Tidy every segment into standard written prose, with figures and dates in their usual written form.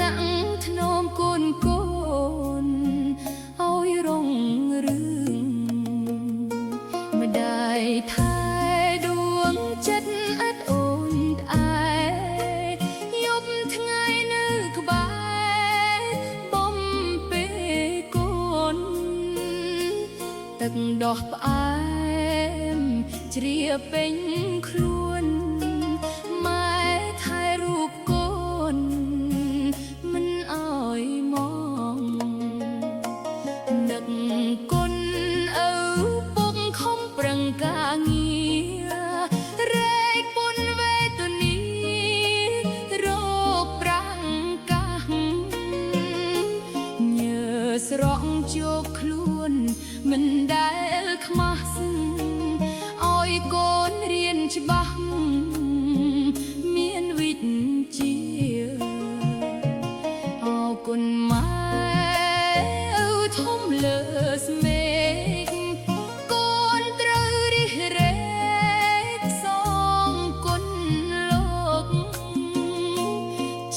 ណាក់ធ្នមកូនកូនឲ្យរងរឿងម្ដាយថែដួងចិត្តអត់អូនត្អែយប់ថ្ងៃនៅក្បែរបំពេកូនទឹកដោះផ្អែមជ្រាបពេញខ្លួនម៉ែថែរូបកូនមិនអើយមងដឹកគុណឪពុកខំប្រឹងការងាររែកពុនវេទនីរកប្រាំងកាសញើស្រក់ជោគខ្លួនមិនដែលខ្មាស់ឲ្យកូនរៀនច្បាស់មានវិជ្ជាអរគុណម៉ែឪធំលើស្មេកកូនត្រូវរិះរែកសងគុណលោក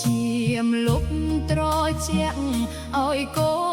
ជាមលុបត្រជាក់ឲ្យកូន